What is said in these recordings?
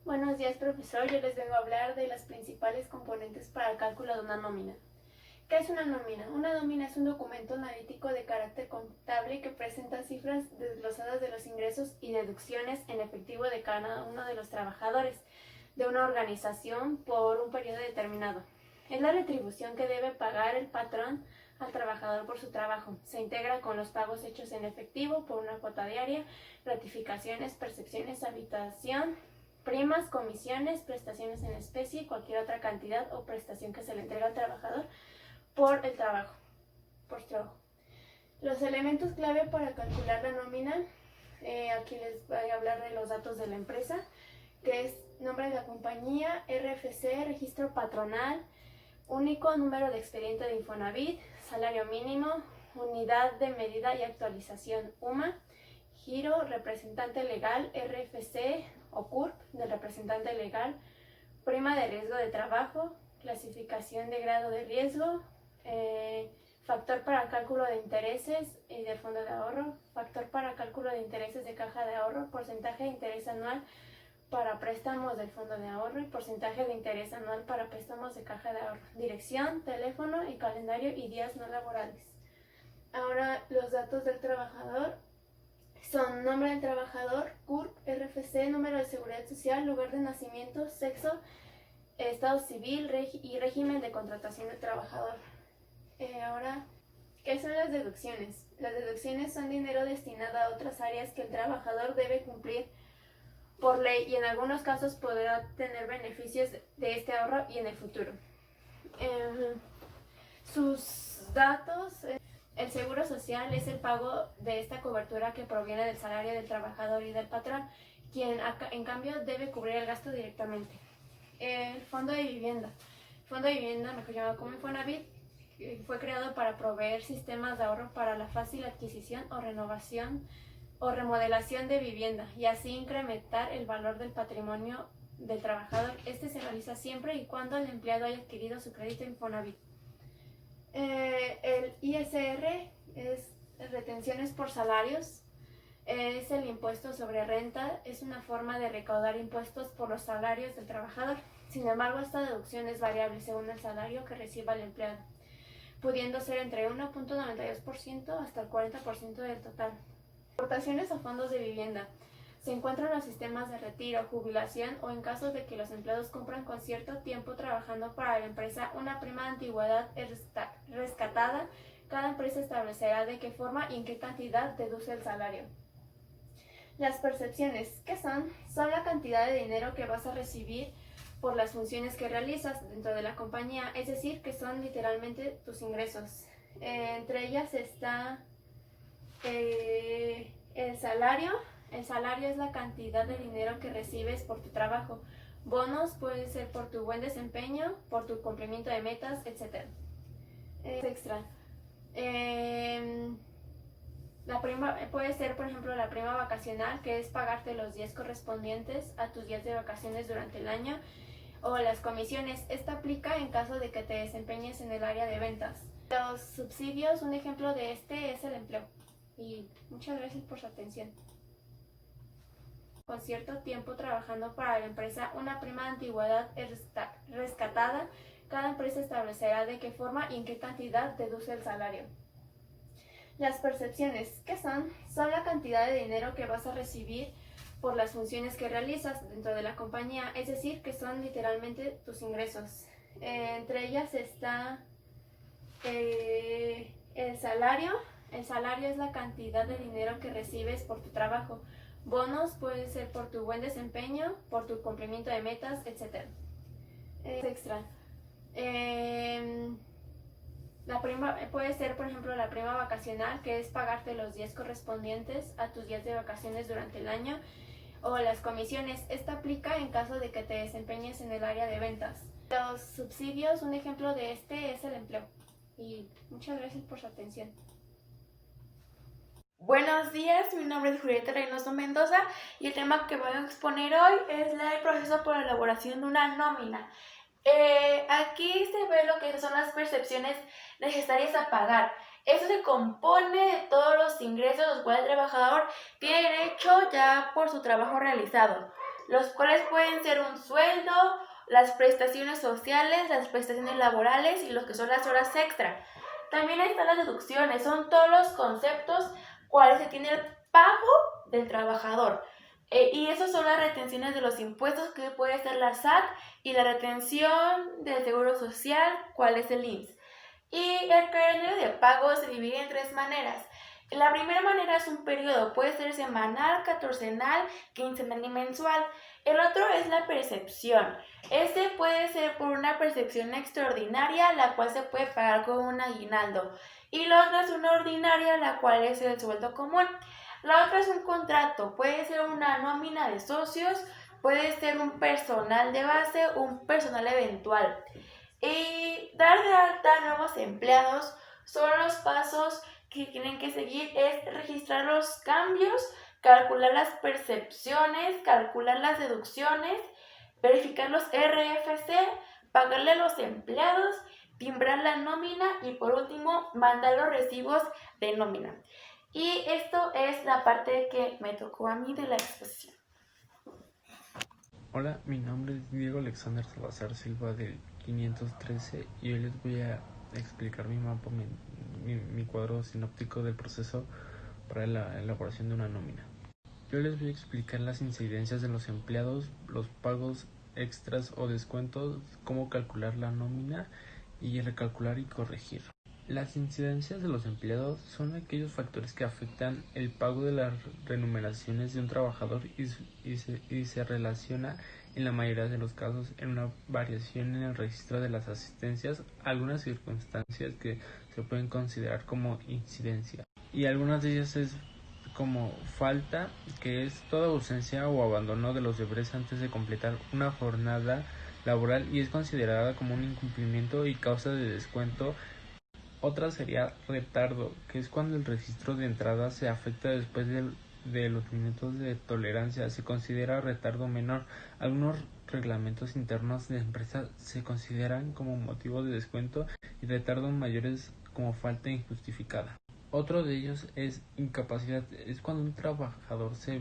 Buenos días, profesor. Yo les vengo a hablar de las principales componentes para el cálculo de una nómina. ¿Qué es una nómina? Una nómina es un documento analítico de carácter contable que presenta cifras desglosadas de los ingresos y deducciones en efectivo de cada uno de los trabajadores de una organización por un periodo determinado. Es la retribución que debe pagar el patrón al trabajador por su trabajo. Se integra con los pagos hechos en efectivo por una cuota diaria, gratificaciones, percepciones, habitación, primas, comisiones, prestaciones en especie y cualquier otra cantidad o prestación que se le entrega al trabajador por el trabajo. Los elementos clave para calcular la nómina, aquí les voy a hablar de los datos de la empresa, que es nombre de la compañía, RFC, registro patronal, único número de expediente de Infonavit, salario mínimo, unidad de medida y actualización UMA, giro, representante legal, RFC o CURP del representante legal, prima de riesgo de trabajo, clasificación de grado de riesgo, factor para cálculo de intereses y de fondo de ahorro, factor para cálculo de intereses de caja de ahorro, porcentaje de interés anual para préstamos del fondo de ahorro y porcentaje de interés anual para préstamos de caja de ahorro, dirección, teléfono y calendario y días no laborales. Ahora los datos del trabajador son nombre del trabajador, CURP, RFC, número de seguridad social, lugar de nacimiento, sexo, estado civil y régimen de contratación del trabajador. Ahora, ¿qué son las deducciones? Las deducciones son dinero destinado a otras áreas que el trabajador debe cumplir por ley y en algunos casos podrá tener beneficios de este ahorro y en el futuro. Sus datos, el seguro social es el pago de esta cobertura que proviene del salario del trabajador y del patrón, quien en cambio debe cubrir el gasto directamente. El fondo de vivienda. El fondo de vivienda, mejor llamado como Infonavit, fue creado para proveer sistemas de ahorro para la fácil adquisición o renovación o remodelación de vivienda y así incrementar el valor del patrimonio del trabajador. Este se realiza siempre y cuando el empleado haya adquirido su crédito Infonavit. El ISR es retenciones por salarios, es el impuesto sobre renta, es una forma de recaudar impuestos por los salarios del trabajador. Sin embargo, esta deducción es variable según el salario que reciba el empleado, pudiendo ser entre 1.92% hasta el 40% del total. Aportaciones a fondos de vivienda. Se encuentran los sistemas de retiro, jubilación o en caso de que los empleados cumplan con cierto tiempo trabajando para la empresa una prima de antigüedad rescatada. Cada empresa establecerá de qué forma y en qué cantidad deduce el salario. Las percepciones, ¿qué son? Son la cantidad de dinero que vas a recibir por las funciones que realizas dentro de la compañía, es decir, que son literalmente tus ingresos. Entre ellas está el salario. El salario es la cantidad de dinero que recibes por tu trabajo. Bonos puede ser por tu buen desempeño, por tu cumplimiento de metas, etc. Extra. La prima puede ser, por ejemplo, la prima vacacional, que es pagarte los días correspondientes a tus días de vacaciones durante el año, o las comisiones. Esta aplica en caso de que te desempeñes en el área de ventas. Los subsidios, un ejemplo de este es el empleo. Y muchas gracias por su atención. Con cierto tiempo trabajando para la empresa una prima de antigüedad rescatada, cada empresa establecerá de qué forma y en qué cantidad deduce el salario. Las percepciones, ¿qué son? Son la cantidad de dinero que vas a recibir por las funciones que realizas dentro de la compañía, es decir, que son literalmente tus ingresos. Entre ellas está el salario. El salario es la cantidad de dinero que recibes por tu trabajo. Bonos puede ser por tu buen desempeño, por tu cumplimiento de metas, etc. Extra. La prima puede ser, por ejemplo, la prima vacacional, que es pagarte los días correspondientes a tus días de vacaciones durante el año, o las comisiones. Esta aplica en caso de que te desempeñes en el área de ventas. Los subsidios, un ejemplo de este es el empleo. Y muchas gracias por su atención. Buenos días, mi nombre es Julieta Reynoso Mendoza y el tema que voy a exponer hoy es el proceso por elaboración de una nómina. Aquí se ve lo que son las percepciones necesarias a pagar. Esto se compone de todos los ingresos los cuales el trabajador tiene derecho ya por su trabajo realizado. los cuales pueden ser un sueldo, las prestaciones sociales, las prestaciones laborales y los que son las horas extra. También están las deducciones, son todos los conceptos cuales se tiene el pago del trabajador. Y esos son las retenciones de los impuestos, que puede ser la SAT, y la retención del Seguro Social, cuál es el IMSS. Y el calendario de pago se divide en 3 maneras. La primera manera es un periodo, puede ser semanal, catorcenal, quincenal y mensual. El otro es la percepción. Este puede ser por una percepción extraordinaria, la cual se puede pagar con un aguinaldo. Y la otra es una ordinaria, la cual es el sueldo común. La otra es un contrato, puede ser una nómina de socios, puede ser un personal de base, un personal eventual. Y dar de alta a nuevos empleados son los pasos que tienen que seguir. Es registrar los cambios, calcular las percepciones, calcular las deducciones, verificar los RFC, pagarle a los empleados, timbrar la nómina y por último mandar los recibos de nómina. Y esto es la parte que me tocó a mí de la exposición. Hola, mi nombre es Diego Alexander Salazar Silva del 513 y hoy les voy a explicar mi mapa, mi cuadro sinóptico del proceso para la elaboración de una nómina. Yo les voy a explicar las incidencias de los empleados, los pagos extras o descuentos, cómo calcular la nómina y recalcular y corregir. Las incidencias de los empleados son aquellos factores que afectan el pago de las remuneraciones de un trabajador y se relaciona en la mayoría de los casos en una variación en el registro de las asistencias, algunas circunstancias que se pueden considerar como incidencia. Y algunas de ellas es como falta, que es toda ausencia o abandono de los deberes antes de completar una jornada laboral y es considerada como un incumplimiento y causa de descuento. Otra sería retardo, que es cuando el registro de entrada se afecta después de los minutos de tolerancia. Se considera retardo menor. Algunos reglamentos internos de empresa se consideran como motivo de descuento y retardo mayores como falta injustificada. Otro de ellos es incapacidad. Es cuando un trabajador se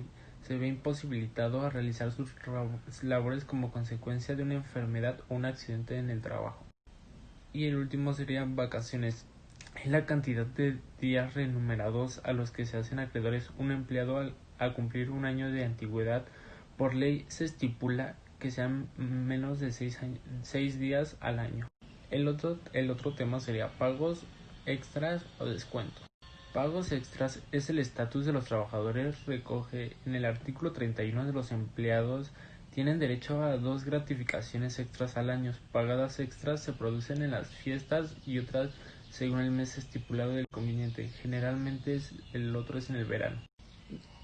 ve imposibilitado a realizar sus labores como consecuencia de una enfermedad o un accidente en el trabajo. Y el último sería vacaciones. Es la cantidad de días remunerados a los que se hacen acreedores un empleado al cumplir un año de antigüedad. Por ley se estipula que sean menos de 6 días al año. El otro tema sería pagos extras o descuentos. Pagos extras es el estatus de los trabajadores. Recoge en el artículo 31 de los empleados tienen derecho a 2 gratificaciones extras al año. Pagadas extras se producen en las fiestas y otras según el mes estipulado del conveniente. Generalmente el otro es en el verano.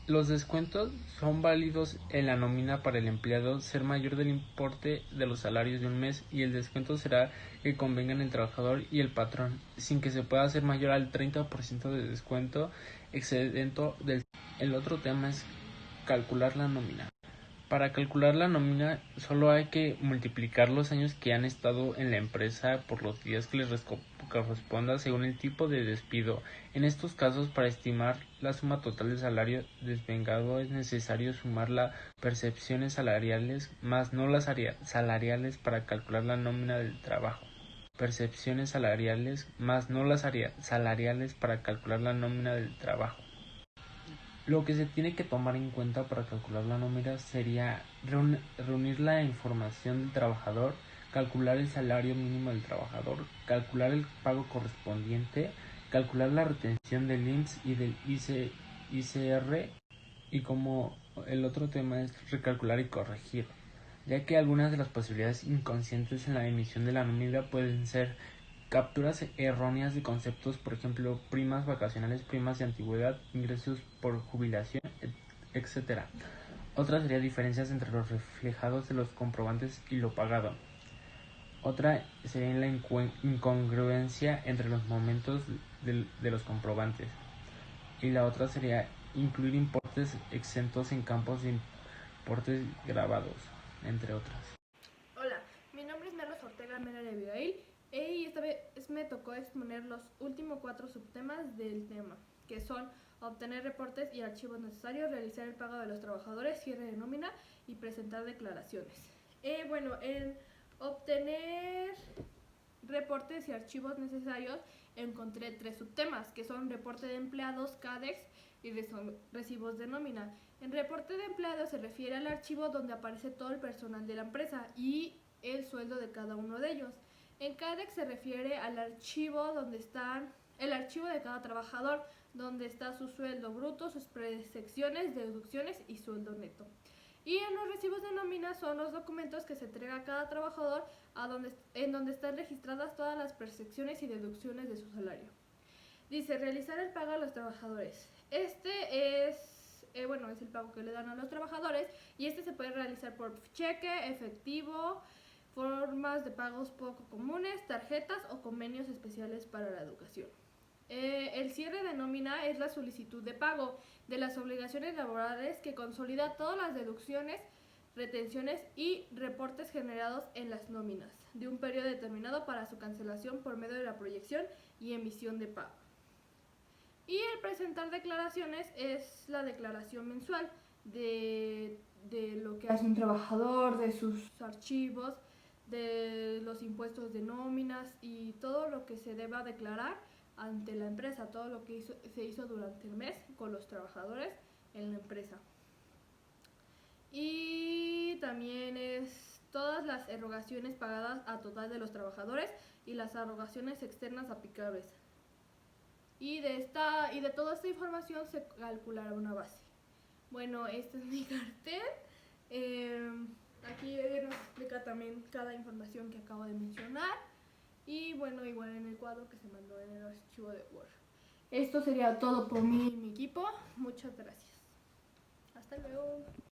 Los descuentos son válidos en la nómina para el empleado ser mayor del importe de los salarios de un mes y el descuento será que convengan el trabajador y el patrón, sin que se pueda hacer mayor al 30% de descuento excedente del. El otro tema es calcular la nómina. Para calcular la nómina solo hay que multiplicar los años que han estado en la empresa por los días que les corresponda según el tipo de despido. En estos casos, para estimar la suma total de salario desvengado es necesario sumar las percepciones salariales más no las salariales para calcular la nómina del trabajo. Percepciones salariales más no las salariales para calcular la nómina del trabajo. Lo que se tiene que tomar en cuenta para calcular la nómina sería reunir la información del trabajador, calcular el salario mínimo del trabajador, calcular el pago correspondiente, calcular la retención del IMSS y del ICR, y como el otro tema es recalcular y corregir, ya que algunas de las posibilidades inconscientes en la emisión de la nómina pueden ser capturas erróneas de conceptos, por ejemplo, primas vacacionales, primas de antigüedad, ingresos por jubilación, etc. Otra sería diferencias entre los reflejados de los comprobantes y lo pagado. Otra sería la incongruencia entre los momentos de los comprobantes. Y la otra sería incluir importes exentos en campos de importes grabados, entre otras. Hola, mi nombre es Merlos Ortega Mera de Abigail y esta vez me tocó exponer los últimos 4 subtemas del tema. que son obtener reportes y archivos necesarios, realizar el pago de los trabajadores, cierre de nómina y presentar declaraciones. En obtener reportes y archivos necesarios encontré 3 subtemas, que son reporte de empleados, CADEX y recibos de nómina. En reporte de empleados se refiere al archivo donde aparece todo el personal de la empresa y el sueldo de cada uno de ellos. En CADEX se refiere al archivo donde están el archivo de cada trabajador, donde está su sueldo bruto, sus presecciones, deducciones y sueldo neto. Y en los recibos de nómina son los documentos que se entrega a cada trabajador en donde están registradas todas las percepciones y deducciones de su salario. Dice, realizar el pago a los trabajadores. Este es el pago que le dan a los trabajadores y este se puede realizar por cheque, efectivo, formas de pagos poco comunes, tarjetas o convenios especiales para la educación. El cierre de nómina es la solicitud de pago de las obligaciones laborales que consolida todas las deducciones, retenciones y reportes generados en las nóminas de un periodo determinado para su cancelación por medio de la proyección y emisión de pago. Y el presentar declaraciones es la declaración mensual de lo que hace un trabajador, de sus archivos, de los impuestos de nóminas y todo lo que se deba declarar ante la empresa, todo lo que se hizo durante el mes con los trabajadores en la empresa. Y también es todas las erogaciones pagadas a total de los trabajadores y las erogaciones externas aplicables. Y de toda esta información se calculará una base. Bueno, este es mi cartel. Aquí nos explica también cada información que acabo de mencionar. Y bueno, igual en el cuadro que se mandó en el archivo de Word. Esto sería todo por mí y mi equipo. Muchas gracias. Hasta luego.